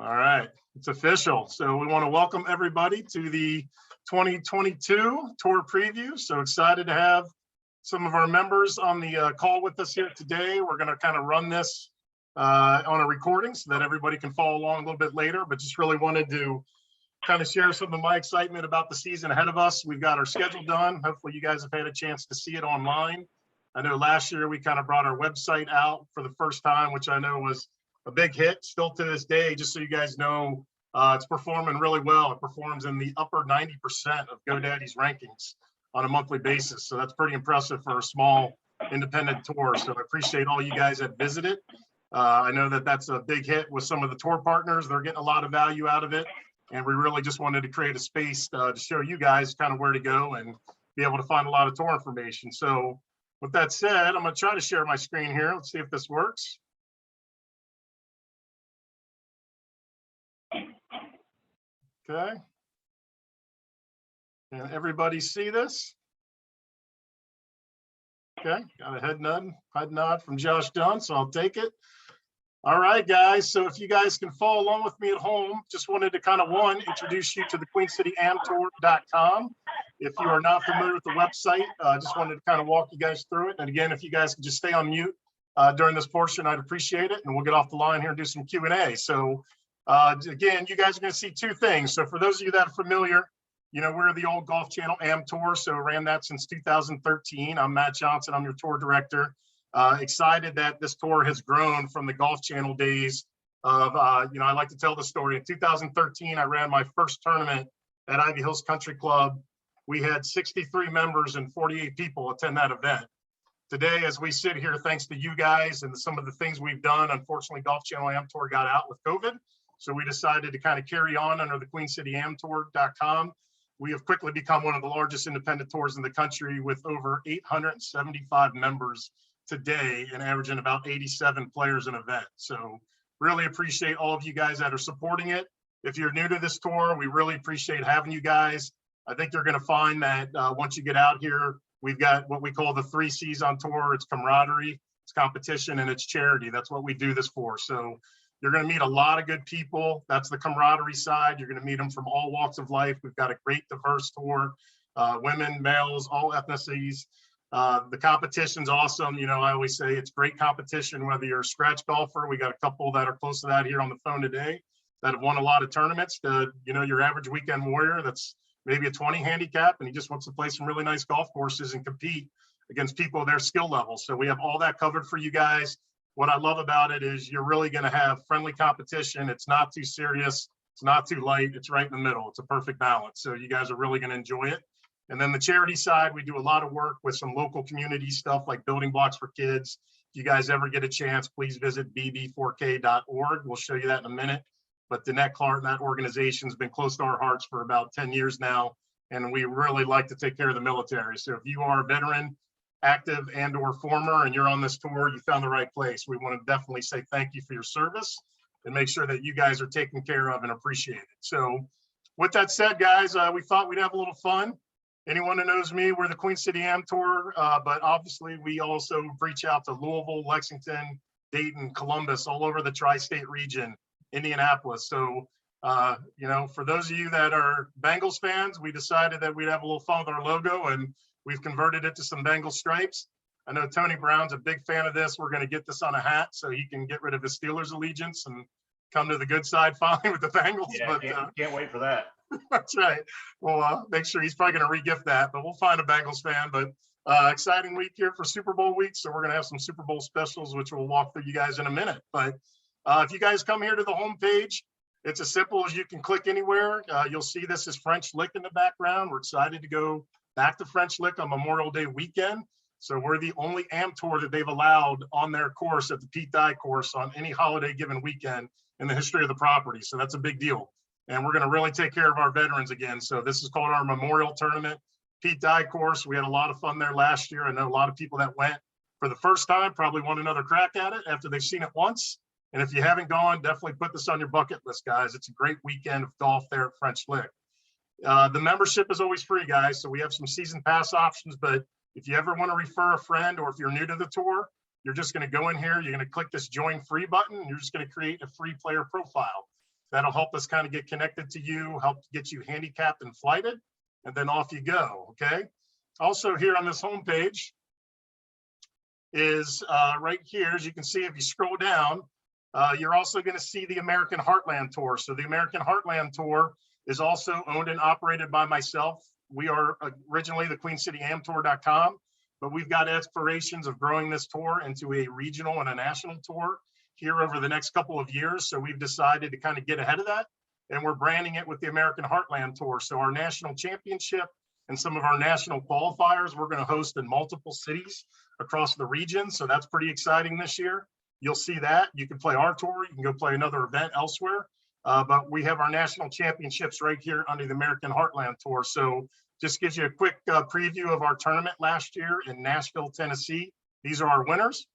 All right, it's official. So we want to welcome everybody to the 2022 tour preview. So excited to have some of our members on the call with us here today. We're going to kind of run this on a recording so that everybody can follow along a little bit later, but just really wanted to kind of share some of my excitement about the season ahead of us. We've got our schedule done. Hopefully you guys have had a chance to see it online. I know last year we kind of brought our website out for the first time, which I know was a big hit. Still to this day, just so you guys know, it's performing really well. It performs in the upper 90% of GoDaddy's rankings on a monthly basis. So that's pretty impressive for a small independent tour. So I appreciate all you guys that visited. I know that that's a big hit with some of the tour partners. They're getting a lot of value out of it. And we really just wanted to create a space to show you guys kind of where to go and be able to find a lot of tour information. So with that said, I'm going to try to share my screen here. Let's see if this works. Okay. Can everybody see this? Okay, got a head nod from Josh Dunn, so I'll take it. All right, guys. So if you guys can follow along with me at home, just wanted to kind of introduce you to the QueenCityAmTour.com. If you are not familiar with the website, just wanted to kind of walk you guys through it. And again, if you guys can just stay on mute during this portion, I'd appreciate it. And we'll get off the line here and do some Q&A. So again, you guys are going to see two things. So for those of you that are familiar, you know, we're the old Golf Channel Am Tour, so ran that since 2013. I'm Matt Johnson, I'm your tour director. Excited that this tour has grown from the Golf Channel days of, you know, I like to tell the story. In 2013, I ran my first tournament at Ivy Hills Country Club. We had 63 members and 48 people attend that event. Today, as we sit here, thanks to you guys and some of the things we've done, unfortunately, Golf Channel Am Tour got out with COVID. So we decided to kind of carry on under the QueenCityAmTour.com. We have quickly become one of the largest independent tours in the country with over 875 members today and averaging about 87 players an event. So really appreciate all of you guys that are supporting it. If you're new to this tour, we really appreciate having you guys. I think you're going to find that once you get out here, we've got what we call the 3 C's on tour. It's camaraderie, it's competition, and it's charity. That's what we do this for. So you're going to meet a lot of good people. That's the camaraderie side. You're going to meet them from all walks of life. We've got a great diverse tour, women, males, all ethnicities. The competition's awesome. You know, I always say it's great competition, whether you're a scratch golfer. We got a couple that are close to that here on the phone today that have won a lot of tournaments. You know, your average weekend warrior that's maybe a 20 handicap and he just wants to play some really nice golf courses and compete against people of their skill level. So we have all that covered for you guys. What I love about it is you're really going to have friendly competition. It's not too serious. It's not too light. It's right in the middle. It's a perfect balance. So you guys are really going to enjoy it. And then the charity side, we do a lot of work with some local community stuff like building blocks for kids. If you guys ever get a chance, please visit bb4k.org. We'll show you that in a minute. But Danette Clark, that organization has been close to our hearts for about 10 years now. And we really like to take care of the military. So if you are a veteran, active and or former, and you're on this tour, you found the right place. We want to definitely say thank you for your service and make sure that you guys are taken care of and appreciated. So with that said, guys, we thought we'd have a little fun. Anyone who knows me, we're the Queen City Am Tour, but obviously we also reach out to Louisville, Lexington, Dayton, Columbus, all over the tri-state region, Indianapolis. So, you know, for those of you that are Bengals fans, we decided that we'd have a little fun with our logo and we've converted it to some Bengals stripes. I know Tony Brown's a big fan of this. We're going to get this on a hat so he can get rid of his Steelers allegiance and come to the good side finally with the Bengals. Yeah, but can't wait for that. That's right. Well, make sure he's probably going to re-gift that, but we'll find a Bengals fan. But exciting week here for Super Bowl week. So we're going to have some Super Bowl specials, which we'll walk through you guys in a minute. But if you guys come here to the homepage, it's as simple as you can click anywhere. You'll see this is French Lick in the background. We're excited to go back to French Lick on Memorial Day weekend. So we're the only Am Tour that they've allowed on their course at the Pete Dye course on any holiday given weekend in the history of the property. So that's a big deal. And we're going to really take care of our veterans again. So this is called our Memorial Tournament, Pete Dye course. We had a lot of fun there last year. I know a lot of people that went for the first time probably want another crack at it after they've seen it once. And if you haven't gone, definitely put this on your bucket list, guys. It's a great weekend of golf there at French Lick. The membership is always free, guys. So we have some season pass options, but if you ever want to refer a friend or if you're new to the tour, you're just going to go in here, you're going to click this join free button, and you're just going to create a free player profile. That'll help us kind of get connected to you, help get you handicapped and flighted, and then off you go, okay? Also here on this homepage is right here, as you can see, if you scroll down, you're also going to see the American Heartland Tour. So the American Heartland Tour is also owned and operated by myself. We are originally the QueenCityAmTour.com, but we've got aspirations of growing this tour into a regional and a national tour here over the next couple of years. So we've decided to kind of get ahead of that, and we're branding it with the American Heartland Tour. So our national championship and some of our national qualifiers, we're going to host in multiple cities across the region. So that's pretty exciting this year. You'll see that. You can play our tour, you can go play another event elsewhere. But we have our national championships right here under the American Heartland Tour. So just gives you a quick preview of our tournament last year in Nashville, Tennessee. These are our winners.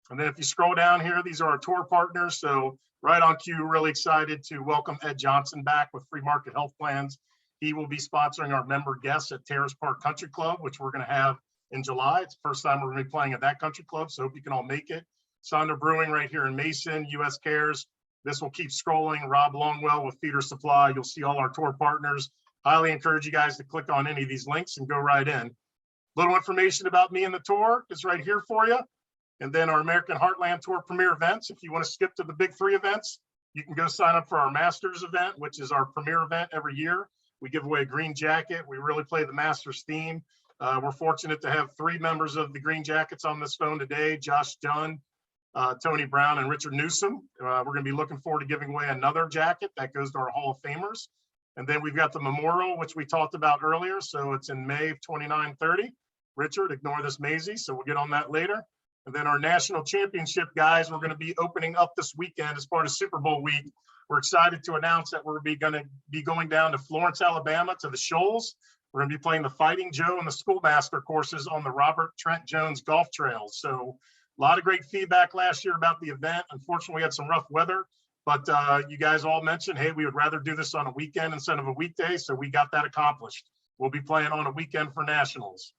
And then if you scroll down here, these are our tour partners. So right on cue, really excited to welcome Ed Johnson back with Free Market Health Plans. He will be sponsoring our member guests at Terrace Park Country Club, which we're going to have in July. It's the first time we're going to be playing at that country club, so hope you can all make it. Sonder Brewing right here in Mason, US Cares. This will keep scrolling. Rob Longwell with Feeder Supply. You'll see all our tour partners. Highly encourage you guys to click on any of these links and go right in. Little information about me and the tour is right here for you. And then our American Heartland Tour premier events. If you want to skip to the big three events, you can go sign up for our Masters event, which is our premier event every year. We give away a green jacket. We really play the Masters theme. We're fortunate to have 3 members of the Green Jackets on this phone today: Josh Dunn, Tony Brown, and Richard Newsom. We're going to be looking forward to giving away another jacket that goes to our Hall of Famers. And then we've got the Memorial, which we talked about earlier. So it's in May of 29-30. Richard, ignore this Maisie, so we'll get on that later. And then our national championship, guys, we're going to be opening up this weekend as part of Super Bowl week. We're excited to announce that we're going to be going down to Florence, Alabama, to the Shoals. We're going to be playing the Fighting Joe and the Schoolmaster courses on the Robert Trent Jones golf trails. So a lot of great feedback last year about the event. Unfortunately, we had some rough weather, but you guys all mentioned, hey, we would rather do this on a weekend instead of a weekday. So we got that accomplished. We'll be playing on a weekend for nationals.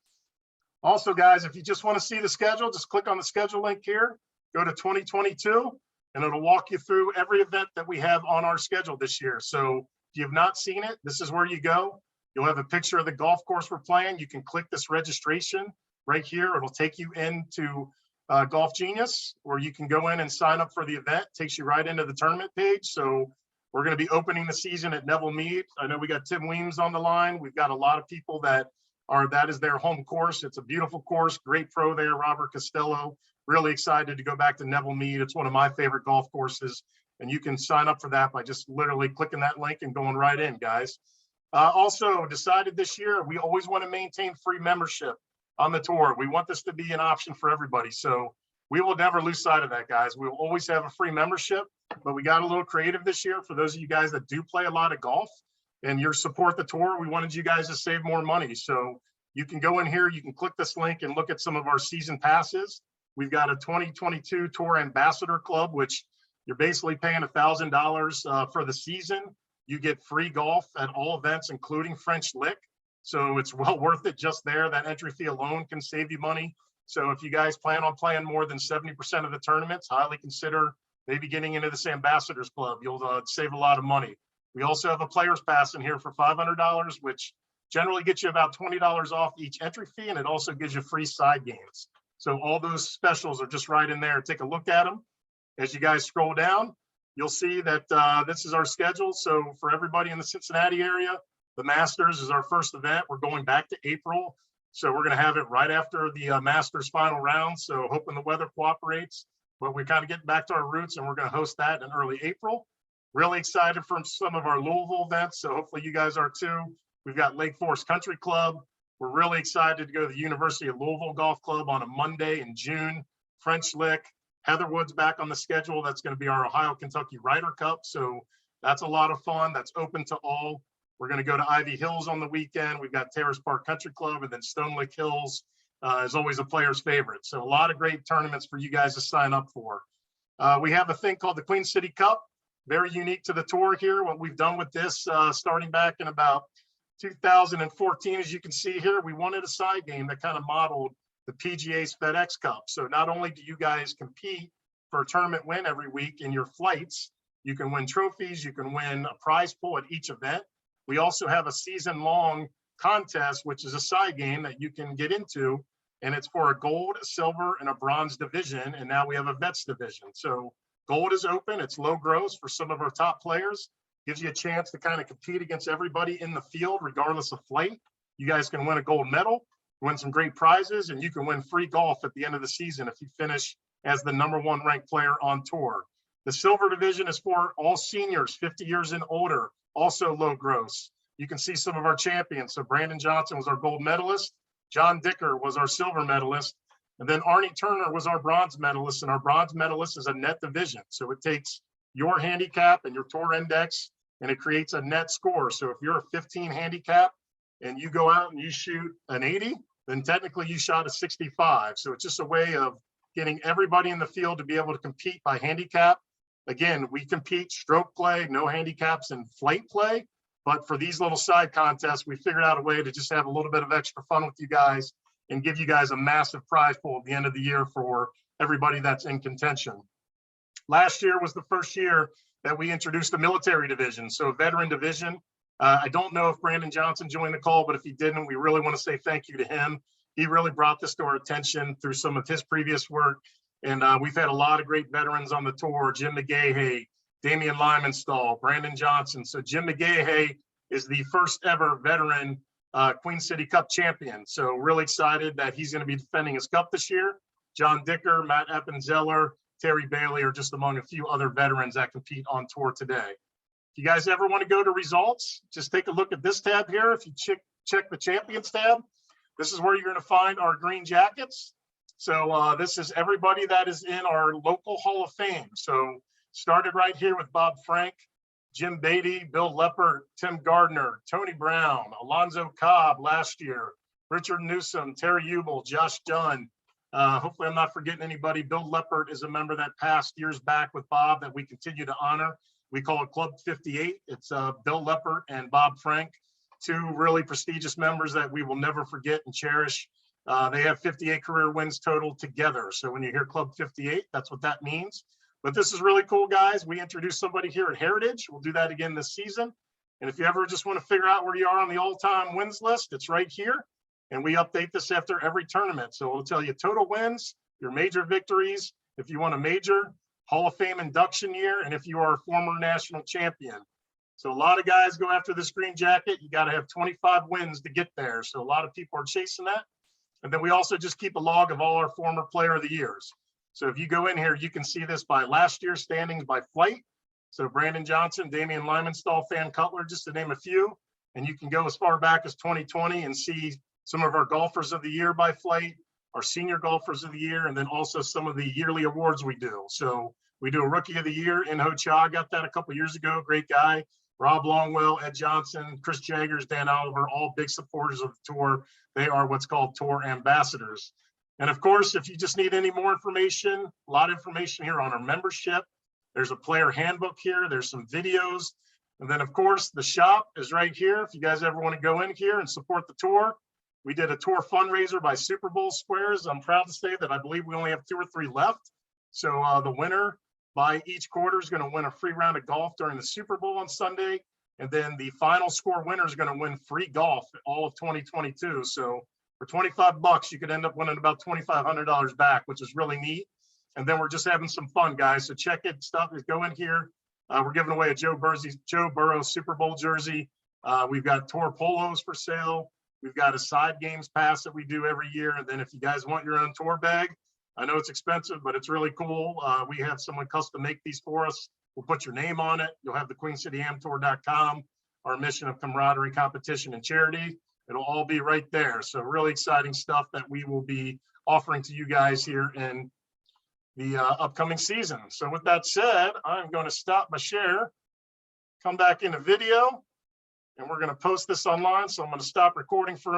Also, guys, if you just want to see the schedule, just click on the schedule link here, go to 2022, and it'll walk you through every event that we have on our schedule this year. So if you have not seen it, this is where you go. You'll have a picture of the golf course we're playing. You can click this registration right here. It'll take you into Golf Genius, where you can go in and sign up for the event. It takes you right into the tournament page. So we're going to be opening the season at Neville Mead. I know we got Tim Weems on the line. We've got a lot of people that is their home course. It's a beautiful course, great pro there, Robert Costello. Really excited to go back to Neville Mead. It's one of my favorite golf courses, and you can sign up for that by just literally clicking that link and going right in, guys. Also decided this year, we always want to maintain free membership on the tour. We want this to be an option for everybody. So we will never lose sight of that, guys. We will always have a free membership, but we got a little creative this year for those of you guys that do play a lot of golf and you support the tour. We wanted you guys to save more money. So you can go in here, you can click this link and look at some of our season passes. We've got a 2022 Tour Ambassador Club, which you're basically paying $1,000 for the season. You get free golf at all events, including French Lick. So it's well worth it just there. That entry fee alone can save you money. So if you guys plan on playing more than 70% of the tournaments, highly consider maybe getting into this Ambassadors Club. You'll save a lot of money. We also have a player's pass in here for $500, which generally gets you about $20 off each entry fee, and it also gives you free side games. So all those specials are just right in there. Take a look at them. As you guys scroll down, you'll see that this is our schedule. So for everybody in the Cincinnati area, the Masters is our first event. We're going back to April. So we're going to have it right after the Masters final round. So hoping the weather cooperates, but we're kind of getting back to our roots, and we're going to host that in early April. Really excited for some of our Louisville events. So hopefully you guys are too. We've got Lake Forest Country Club. We're really excited to go to the University of Louisville Golf Club on a Monday in June. French Lick, Heatherwood's back on the schedule. That's going to be our Ohio Kentucky Ryder Cup. So that's a lot of fun. That's open to all. We're going to go to Ivy Hills on the weekend. We've got Terrace Park Country Club, and then Stone Lick Hills is always a player's favorite. So a lot of great tournaments for you guys to sign up for. We have a thing called the Queen City Cup. Very unique to the tour here. What we've done with this, starting back in about 2014, as you can see here, we wanted a side game that kind of modeled the PGA's FedEx Cup. So not only do you guys compete for a tournament win every week in your flights, You can win trophies. You can win a prize pool at each event. We also have a season-long contest, which is a side game that you can get into, and it's for a gold, silver, and a bronze division. And now we have a vets division. So gold is open. It's low gross for some of our top players. Gives you a chance to kind of compete against everybody in the field, regardless of flight. You guys can win a gold medal, win some great prizes, and you can win free golf at the end of the season if you finish as the #1 ranked player on tour. The silver division is for all seniors, 50 years and older, also low gross. You can see some of our champions. So Brandon Johnson was our gold medalist. John Dicker was our silver medalist. And then Arnie Turner was our bronze medalist. And our bronze medalist is a net division. So it takes your handicap and your tour index, and it creates a net score. So if you're a 15 handicap and you go out and you shoot an 80, then technically you shot a 65. So it's just a way of getting everybody in the field to be able to compete by handicap. Again, we compete stroke play, no handicaps, and flight play. But for these little side contests, we figured out a way to just have a little bit of extra fun with you guys and give you guys a massive prize pool at the end of the year for everybody that's in contention. Last year was the first year that we introduced a military division, so a veteran division. I don't know if Brandon Johnson joined the call, but if he didn't, we really want to say thank you to him. He really brought this to our attention through some of his previous work. And we've had a lot of great veterans on the tour: Jim McGahey, Damian Lymanstall, Brandon Johnson. So Jim McGahey is the first ever veteran Queen City Cup champion. So really excited that he's going to be defending his cup this year. John Dicker, Matt Eppenzeller, Terry Bailey are just among a few other veterans that compete on tour today. If you guys ever want to go to results, just take a look at this tab here. If you check the champions tab, this is where you're going to find our green jackets. So this is everybody that is in our local Hall of Fame. So started right here with Bob Frank, Jim Beatty, Bill Leppert, Tim Gardner, Tony Brown, Alonzo Cobb last year, Richard Newsom, Terry Ubel, Josh Dunn. Hopefully I'm not forgetting anybody. Bill Leppert is a member that passed years back with Bob that we continue to honor. We call it Club 58. It's Bill Leppert and Bob Frank, two really prestigious members that we will never forget and cherish. They have 58 career wins total together. So when you hear Club 58, that's what that means. But this is really cool, guys. We introduced somebody here at Heritage. We'll do that again this season. And if you ever just want to figure out where you are on the all-time wins list, it's right here. And we update this after every tournament. So it'll tell you total wins, your major victories, if you want a major, Hall of Fame induction year, and if you are a former national champion. So a lot of guys go after this green jacket. You got to have 25 wins to get there. So a lot of people are chasing that. And then we also just keep a log of all our former player of the years. So if you go in here, you can see this by last year's standings by flight. So Brandon Johnson, Damian Lymanstall, Fan Cutler, just to name a few. And you can go as far back as 2020 and see some of our golfers of the year by flight, our senior golfers of the year, and then also some of the yearly awards we do. So we do a rookie of the year in Ho Cha, got that a couple years ago, great guy. Rob Longwell, Ed Johnson, Chris Jaggers, Dan Oliver, all big supporters of the tour. They are what's called tour ambassadors. And of course, if you just need any more information, a lot of information here on our membership. There's a player handbook here. There's some videos. And then of course, the shop is right here. If you guys ever want to go in here and support the tour, we did a tour fundraiser by Super Bowl Squares. I'm proud to say that I believe we only have 2 or 3 left. So the winner by each quarter is going to win a free round of golf during the Super Bowl on Sunday. And then the final score winner is going to win free golf all of 2022. So for 25 bucks, you could end up winning about $2,500 back, which is really neat. And then we're just having some fun, guys. So check it, stuff is go in here. We're giving away a Joe Burrow Super Bowl jersey. We've got tour polos for sale. We've got a side games pass that we do every year. And then if you guys want your own tour bag, I know it's expensive, but it's really cool. We have someone custom make these for us. We'll put your name on it. You'll have the QueenCityAmTour.com, our mission of camaraderie, competition, and charity. It'll all be right there. So really exciting stuff that we will be offering to you guys here in the upcoming season. So with that said, I'm going to stop my share, come back in a video, and we're going to post this online. So I'm going to stop recording for a